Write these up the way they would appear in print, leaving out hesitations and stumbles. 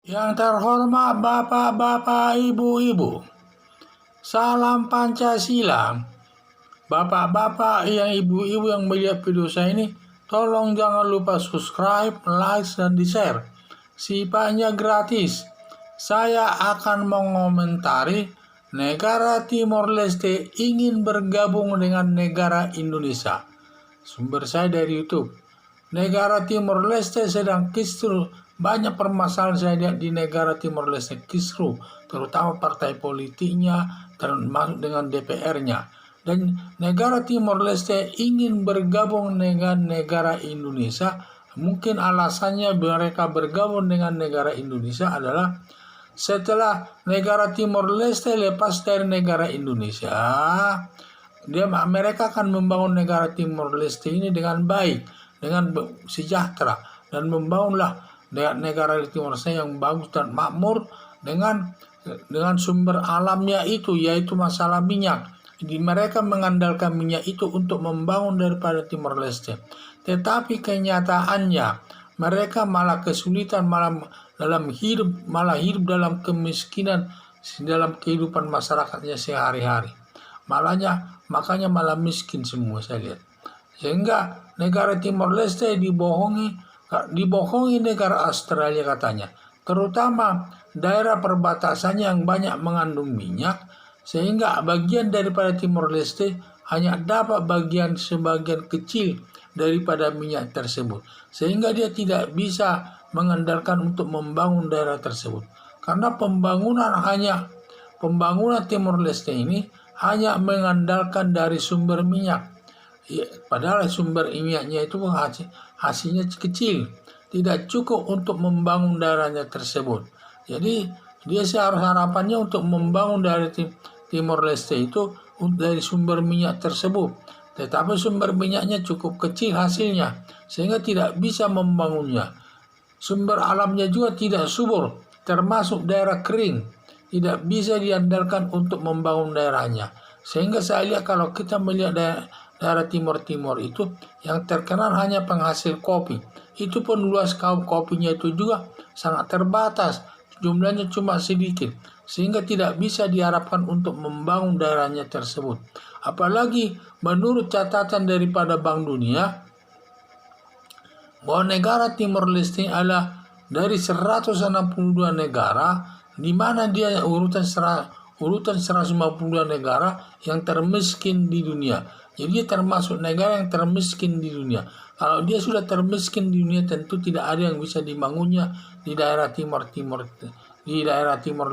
Yang terhormat Bapak-bapak, Ibu-ibu, salam Pancasila. Bapak-bapak, yang ibu-ibu yang melihat video saya ini, tolong jangan lupa subscribe, like, dan di-share. Sifatnya gratis. Saya akan mengomentari negara Timor Leste ingin bergabung dengan negara Indonesia. Sumber saya dari YouTube. Negara Timor Leste sedang kisruh. Banyak permasalahan saya lihat di negara Timor Leste kisruh, terutama partai politiknya termasuk dengan DPR-nya. Dan negara Timor Leste ingin bergabung dengan negara Indonesia. Mungkin alasannya mereka bergabung dengan negara Indonesia adalah setelah negara Timor Leste lepas dari negara Indonesia, mereka akan membangun negara Timor Leste ini dengan baik, dengan sejahtera, dan membangunlah negara Timor Leste yang bagus dan makmur dengan sumber alamnya itu, yaitu masalah minyak. Jadi mereka mengandalkan minyak itu untuk membangun daripada Timor Leste. Tetapi kenyataannya mereka malah kesulitan, malah hidup dalam kemiskinan dalam kehidupan masyarakatnya sehari-hari. Makanya malah miskin semua saya lihat. Sehingga negara Timor Leste dibohongi negara Australia katanya, terutama daerah perbatasannya yang banyak mengandung minyak, sehingga bagian daripada Timor Leste hanya dapat sebagian kecil daripada minyak tersebut, sehingga dia tidak bisa mengandalkan untuk membangun daerah tersebut. Karena pembangunan Timor Leste ini hanya mengandalkan dari sumber minyak. Padahal sumber minyaknya itu hasilnya kecil, tidak cukup untuk membangun daerahnya tersebut. Jadi dia harapannya untuk membangun dari Timor Leste itu dari sumber minyak tersebut. Tetapi sumber minyaknya cukup kecil hasilnya, sehingga tidak bisa membangunnya. Sumber alamnya juga tidak subur, termasuk daerah kering, tidak bisa diandalkan untuk membangun daerahnya. Sehingga saya lihat kalau kita melihat daerah Timor itu yang terkenal hanya penghasil kopi. Itu pun luas kopinya itu juga sangat terbatas, jumlahnya cuma sedikit, sehingga tidak bisa diharapkan untuk membangun daerahnya tersebut. Apalagi menurut catatan daripada Bank Dunia, bahwa negara Timor Leste adalah dari 162 negara, di mana dia urutan 152 negara yang termiskin di dunia. Jadi dia termasuk negara yang termiskin di dunia. Kalau dia sudah termiskin di dunia, tentu tidak ada yang bisa dibangunnya di daerah Timor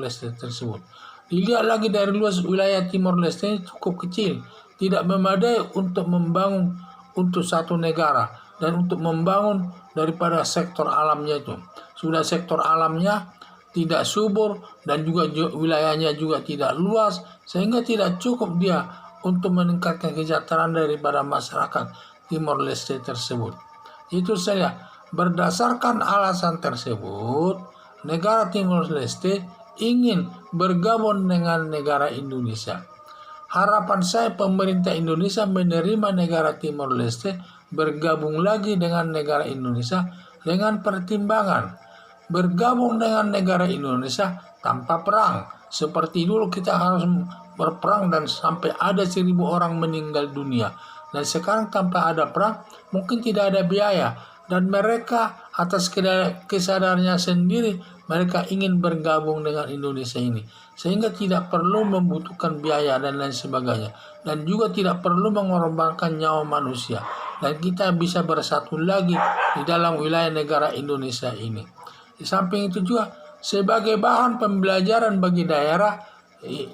Leste tersebut. Dilihat lagi dari luas wilayah Timor Leste cukup kecil, tidak memadai untuk membangun untuk satu negara dan untuk membangun daripada sektor alamnya itu. Sudah sektor alamnya tidak subur dan juga wilayahnya juga tidak luas, sehingga tidak cukup dia untuk meningkatkan kesejahteraan daripada masyarakat Timor Leste tersebut. Itu saja. Berdasarkan alasan tersebut, negara Timor Leste ingin bergabung dengan negara Indonesia. Harapan saya pemerintah Indonesia menerima negara Timor Leste bergabung lagi dengan negara Indonesia dengan pertimbangan bergabung dengan negara Indonesia tanpa perang. Seperti dulu kita harus berperang dan sampai ada 1.000 orang meninggal dunia. Dan sekarang tanpa ada perang mungkin tidak ada biaya. Dan mereka atas kesadarannya sendiri mereka ingin bergabung dengan Indonesia ini. Sehingga tidak perlu membutuhkan biaya dan lain sebagainya. Dan juga tidak perlu mengorbankan nyawa manusia. Dan kita bisa bersatu lagi di dalam wilayah negara Indonesia ini. Di samping itu juga sebagai bahan pembelajaran bagi daerah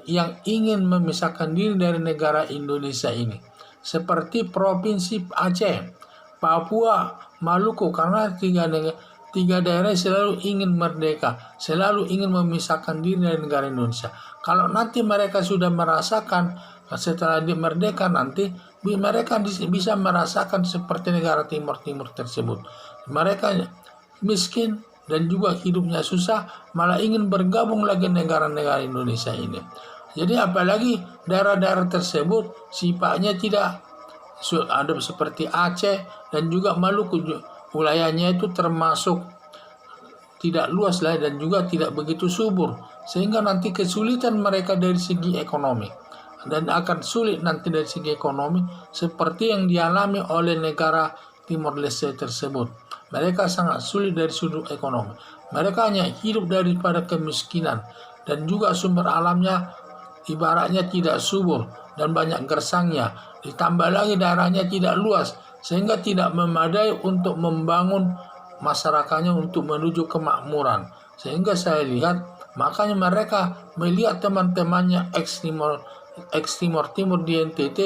yang ingin memisahkan diri dari negara Indonesia ini. Seperti Provinsi Aceh, Papua, Maluku, karena tiga daerah selalu ingin merdeka, selalu ingin memisahkan diri dari negara Indonesia. Kalau nanti mereka sudah merasakan setelah merdeka nanti, mereka bisa merasakan seperti negara Timur tersebut. Mereka miskin dan juga hidupnya susah, malah ingin bergabung lagi negara-negara Indonesia ini. Jadi apalagi daerah-daerah tersebut sifatnya tidak ada seperti Aceh dan juga Maluku, wilayahnya itu termasuk tidak luas lah dan juga tidak begitu subur, sehingga nanti kesulitan mereka dari segi ekonomi, dan akan sulit nanti dari segi ekonomi seperti yang dialami oleh negara Timor Leste tersebut. Mereka sangat sulit dari sudut ekonomi. Mereka hanya hidup daripada kemiskinan, dan juga sumber alamnya ibaratnya tidak subur dan banyak gersangnya. Ditambah lagi daerahnya tidak luas, sehingga tidak memadai untuk membangun masyarakatnya untuk menuju kemakmuran. Sehingga saya lihat, makanya mereka melihat teman-temannya Timur di NTT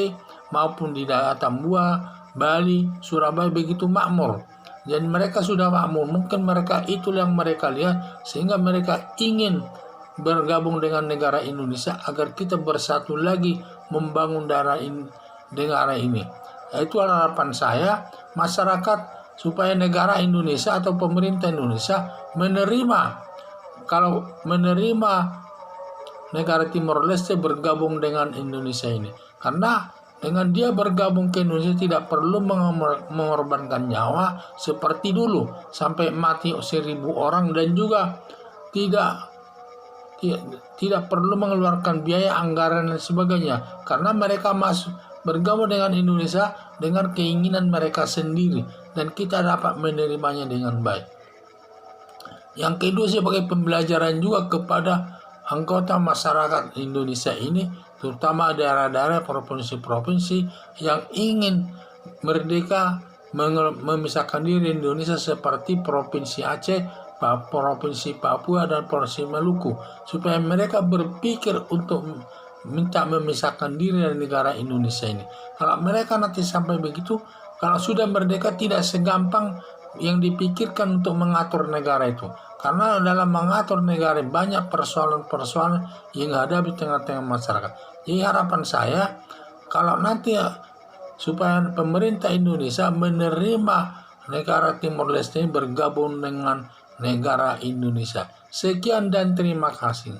maupun di daerah Tambua, Bali, Surabaya begitu makmur. Dan mereka sudah makmur, mungkin mereka itu yang mereka lihat, sehingga mereka ingin bergabung dengan negara Indonesia agar kita bersatu lagi membangun negara ini. Itu harapan saya, masyarakat supaya negara Indonesia atau pemerintah Indonesia menerima negara Timor Leste bergabung dengan Indonesia ini. Karena dengan dia bergabung ke Indonesia tidak perlu mengorbankan nyawa seperti dulu sampai mati 1.000 orang, dan juga tidak perlu mengeluarkan biaya anggaran dan sebagainya, karena mereka bergabung dengan Indonesia dengan keinginan mereka sendiri, dan kita dapat menerimanya dengan baik. Yang kedua, sebagai pembelajaran juga kepada anggota masyarakat Indonesia ini, terutama daerah-daerah provinsi-provinsi yang ingin merdeka memisahkan diri Indonesia seperti Provinsi Aceh, Provinsi Papua, dan Provinsi Maluku, supaya mereka berpikir untuk minta memisahkan diri dari negara Indonesia ini. Kalau mereka nanti sampai begitu, kalau sudah merdeka tidak segampang yang dipikirkan untuk mengatur negara itu. Karena dalam mengatur negara banyak persoalan-persoalan yang ada di tengah-tengah masyarakat. Jadi harapan saya, kalau nanti supaya pemerintah Indonesia menerima negara Timor Leste bergabung dengan negara Indonesia. Sekian dan terima kasih.